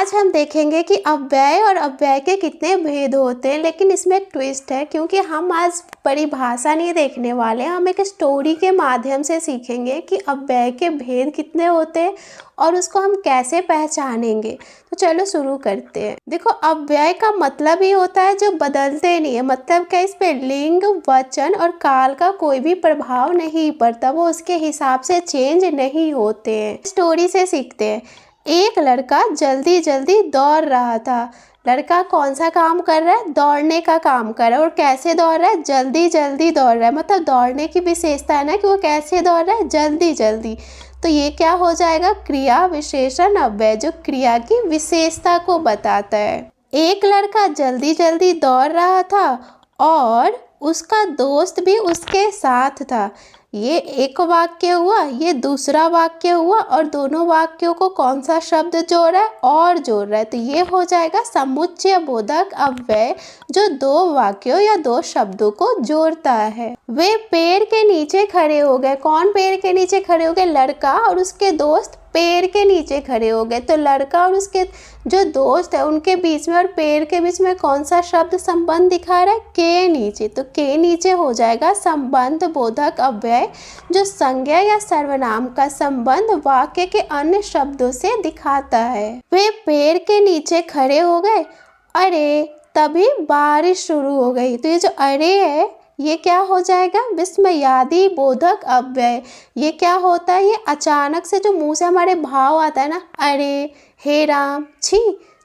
आज हम देखेंगे कि अव्यय और अव्यय के कितने भेद होते हैं, लेकिन इसमें एक ट्विस्ट है क्योंकि हम आज परिभाषा नहीं देखने वाले, हम एक स्टोरी के माध्यम से सीखेंगे कि अव्यय के भेद कितने होते हैं और उसको हम कैसे पहचानेंगे। तो चलो शुरू करते हैं। देखो, अव्यय का मतलब ही होता है जो बदलते नहीं है। मतलब क्या, इस पे लिंग, वचन और काल का कोई भी प्रभाव नहीं पड़ता, वो उसके हिसाब से चेंज नहीं होते हैं। स्टोरी से सीखते हैं। एक लड़का जल्दी जल्दी दौड़ रहा था। लड़का कौन सा काम कर रहा है? दौड़ने का काम कर रहा है। और कैसे दौड़ रहा है? जल्दी जल्दी दौड़ रहा है। मतलब दौड़ने की विशेषता है ना कि वो कैसे दौड़ रहा है? जल्दी जल्दी। तो ये क्या हो जाएगा? क्रिया विशेषण अव्यय, जो क्रिया की विशेषता को बताता है। एक लड़का जल्दी जल्दी दौड़ रहा था और उसका दोस्त भी उसके साथ था। ये एक वाक्य हुआ, ये दूसरा वाक्य हुआ, और दोनों वाक्यों को कौन सा शब्द जोड़ रहा है? और जोड़ रहा है। तो ये हो जाएगा समुच्चय बोधक अव्यय, जो दो वाक्यों या दो शब्दों को जोड़ता है। वे पेड़ के नीचे खड़े हो गए। कौन पेड़ के नीचे खड़े हो गए? लड़का और उसके दोस्त पेड़ के नीचे खड़े हो गए। तो लड़का और उसके जो दोस्त है उनके बीच में और पेड़ के बीच में कौन सा शब्द संबंध दिखा रहा है? के नीचे। तो के नीचे हो जाएगा संबंध बोधक अव्यय, जो संज्ञा या सर्वनाम का संबंध वाक्य के अन्य शब्दों से दिखाता है। वे पेड़ के नीचे खड़े हो गए, अरे तभी बारिश शुरू हो गई। तो ये जो अरे है, ये क्या हो जाएगा? विस्मयादि बोधक अव्यय। ये क्या होता है? ये अचानक से जो मुंह से हमारे भाव आता है ना, अरे, हे राम, छी,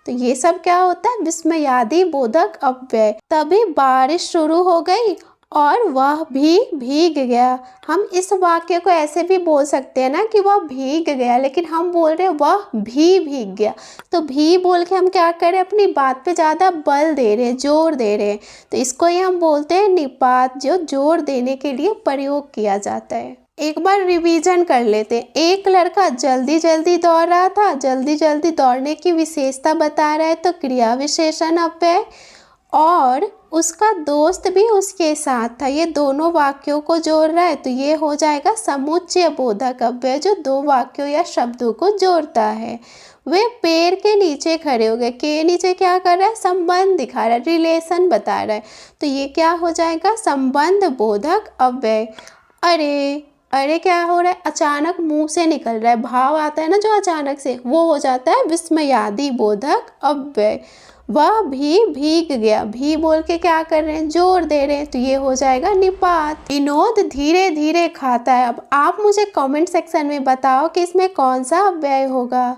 तो ये सब क्या होता है? विस्मयादि बोधक अव्यय। तभी बारिश शुरू हो गई और वह भी भीग गया। हम इस वाक्य को ऐसे भी बोल सकते हैं ना कि वह भीग गया, लेकिन हम बोल रहे हैं वह भी भीग गया। तो भी बोल के हम क्या कर रहे हैं? अपनी बात पे ज़्यादा बल दे रहे हैं, जोर दे रहे हैं। तो इसको ही हम बोलते हैं निपात, जो जोर देने के लिए प्रयोग किया जाता है। एक बार रिवीजन कर लेते हैं। एक लड़का जल्दी जल्दी दौड़ रहा था। जल्दी जल्दी दौड़ने की विशेषता बता रहा है, तो क्रिया विशेषण अव्यय। और उसका दोस्त भी उसके साथ था। ये दोनों वाक्यों को जोड़ रहा है, तो ये हो जाएगा समुच्चय बोधक अव्यय, जो दो वाक्यों या शब्दों को जोड़ता है। वे पेड़ के नीचे खड़े हो गए। के नीचे क्या कर रहा है? संबंध दिखा रहा है, रिलेशन बता रहा है। तो ये क्या हो जाएगा? संबंध बोधक अव्यय। अरे, अरे क्या हो रहा है? अचानक मुंह से निकल रहा है, भाव आता है ना जो अचानक से, वो हो जाता है विस्मयादि बोधक अव्यय। वह भी भीग गया। भी बोल के क्या कर रहे हैं? जोर दे रहे हैं। तो ये हो जाएगा निपात। विनोद धीरे धीरे खाता है। अब आप मुझे कमेंट सेक्शन में बताओ कि इसमें कौन सा अव्यय होगा।